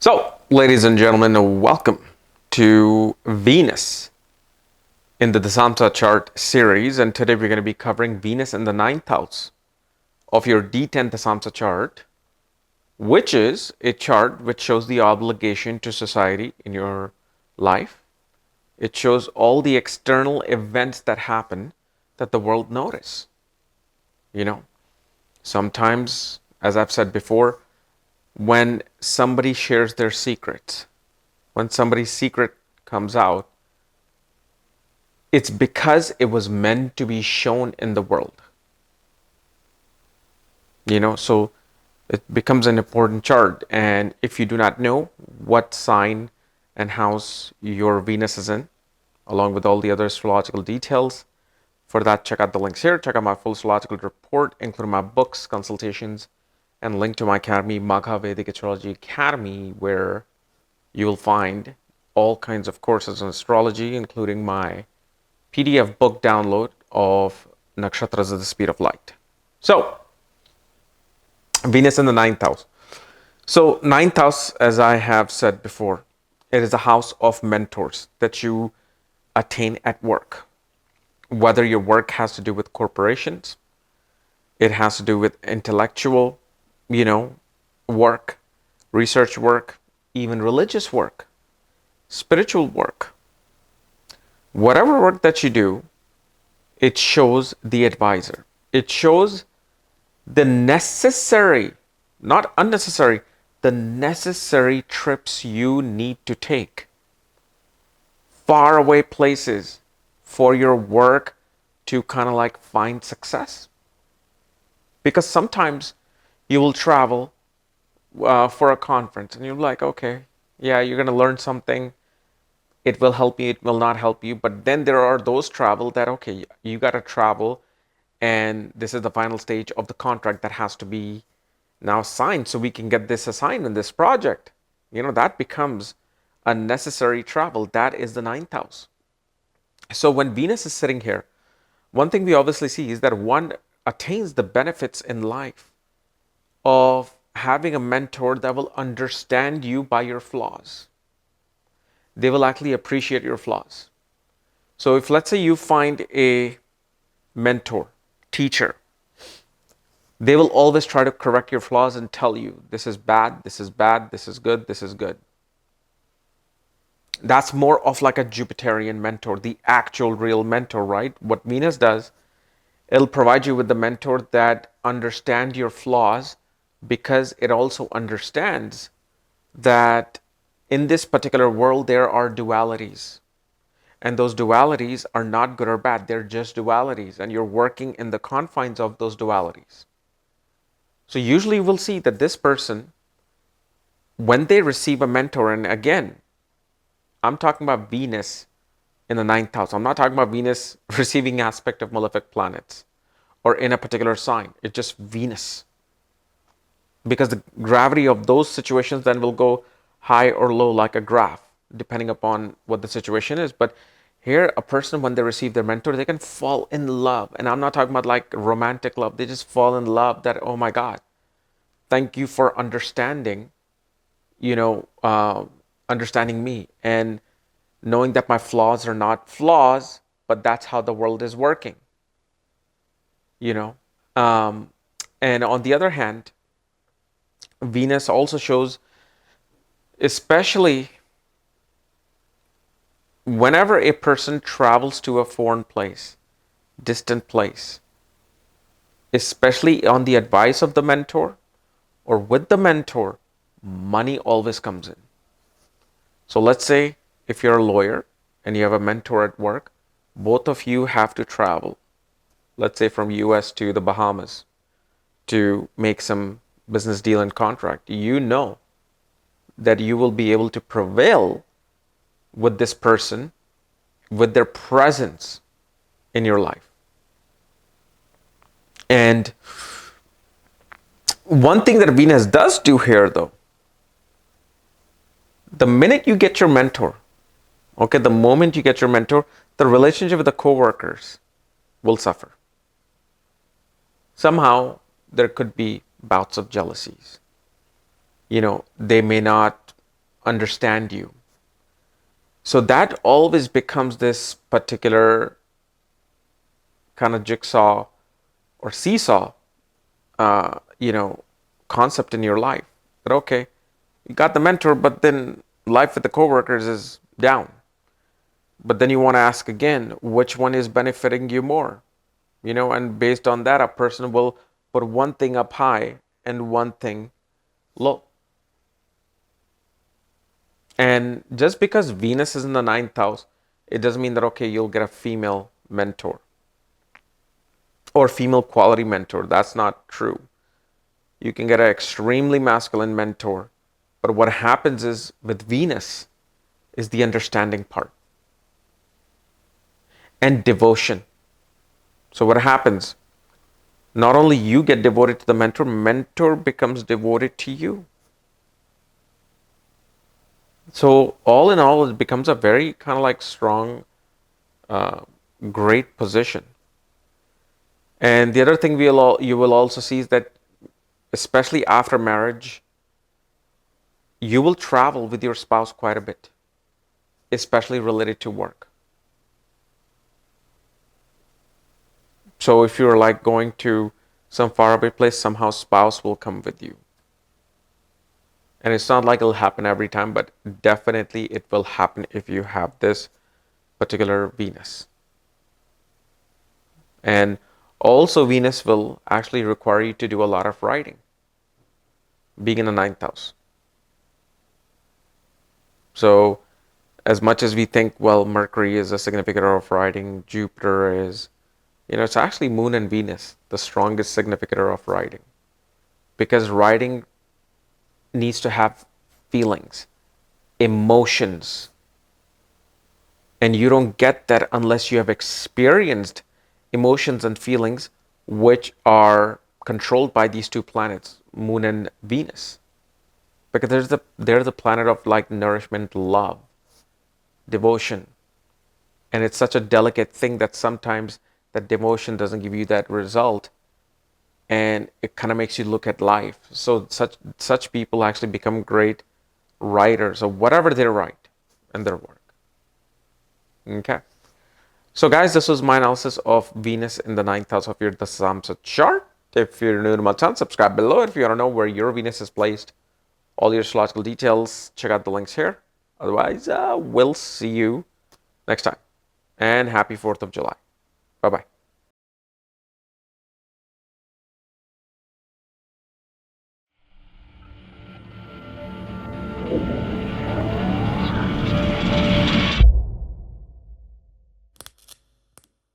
So, ladies and gentlemen, welcome to Venus in the Dashamsha chart series. And today we're going to be covering Venus in the ninth house of your D10 Dashamsha chart, which is a chart which shows the obligation to society in your life. It shows all the external events that happen that the world notice. Sometimes, as I've said before, when somebody shares their secrets, when somebody's secret comes out, it's because it was meant to be shown in the world. So it becomes an important chart. And if you do not know what sign and house your Venus is in, along with all the other astrological details, for that, check out the links here. Check out my full astrological report, including my books, consultations, and link to my academy, Magha Vedic Astrology Academy, where you will find all kinds of courses on astrology, including my PDF book download of Nakshatras at the Speed of Light. So, Venus in the ninth house. So, ninth house, as I have said before, it is a house of mentors that you attain at work. Whether your work has to do with corporations, it has to do with intellectual, work, research work, even religious work, spiritual work. Whatever work that you do, it shows the advisor. It shows the necessary, not unnecessary, the necessary trips you need to take. Far away places for your work to kind of like find success. Because sometimes you will travel for a conference and you're like, okay, yeah, you're going to learn something. It will help you, it will not help you. But then there are those travel that, okay, you got to travel and this is the final stage of the contract that has to be now signed so we can get this assignment, this project. That becomes a necessary travel. That is the ninth house. So when Venus is sitting here, one thing we obviously see is that one attains the benefits in life of having a mentor that will understand you by your flaws. They will actually appreciate your flaws. So if, let's say, you find a mentor, teacher, they will always try to correct your flaws and tell you, this is bad, this is bad, this is good, this is good. That's more of like a Jupiterian mentor, the actual real mentor, right? What Venus does, it'll provide you with the mentor that understands your flaws because it also understands that in this particular world there are dualities. And those dualities are not good or bad. They're just dualities. And you're working in the confines of those dualities. So usually we'll see that this person, when they receive a mentor, and again, I'm talking about Venus in the ninth house. I'm not talking about Venus receiving aspect of malefic planets or in a particular sign. It's just Venus. Because the gravity of those situations then will go high or low like a graph, depending upon what the situation is. But here, a person, when they receive their mentor, they can fall in love. And I'm not talking about like romantic love. They just fall in love that, oh my God, thank you for understanding, understanding me and knowing that my flaws are not flaws, but that's how the world is working, And on the other hand, Venus also shows, especially whenever a person travels to a foreign place, distant place, especially on the advice of the mentor or with the mentor, money always comes in. So let's say if you're a lawyer and you have a mentor at work, both of you have to travel, let's say from US to the Bahamas to make some business deal and contract. You know that you will be able to prevail with this person, with their presence in your life. And one thing that Venus does do here, though, the minute you get your mentor, the moment you get your mentor, the relationship with the coworkers will suffer. Somehow there could be bouts of jealousies. They may not understand you. So that always becomes this particular kind of jigsaw or seesaw, you know, concept in your life. That okay, you got the mentor, but then life with the coworkers is down. But then you want to ask again, which one is benefiting you more? You know, and based on that, a person will put one thing up high and one thing low. And just because Venus is in the ninth house, it doesn't mean that, okay, you'll get a female mentor or female quality mentor. That's not true. You can get an extremely masculine mentor. But what happens is with Venus is the understanding part and devotion. So what happens? Not only you get devoted to the mentor, mentor becomes devoted to you. So all in all, it becomes a very kind of like strong, great position. And the other thing you will also see is that, especially after marriage, you will travel with your spouse quite a bit, especially related to work. So if you're like going to some faraway place, somehow spouse will come with you. And it's not like it'll happen every time, but definitely it will happen if you have this particular Venus. And also Venus will actually require you to do a lot of writing, being in the ninth house. So as much as we think, well, Mercury is a significator of writing, Jupiter is, you know, it's actually Moon and Venus, the strongest significator of writing. Because writing needs to have feelings, emotions. And you don't get that unless you have experienced emotions and feelings which are controlled by these two planets, Moon and Venus. Because they're the planet of like nourishment, love, devotion. And it's such a delicate thing that sometimes that devotion doesn't give you that result, and it kind of makes you look at life. So such people actually become great writers of whatever they write in their work. Okay. So guys, this was my analysis of Venus in the ninth house of your Dashamsha chart. If you're new to my channel, subscribe below. If you want to know where your Venus is placed, all your astrological details, check out the links here. Otherwise, we'll see you next time. And happy 4th of July. Bye-bye.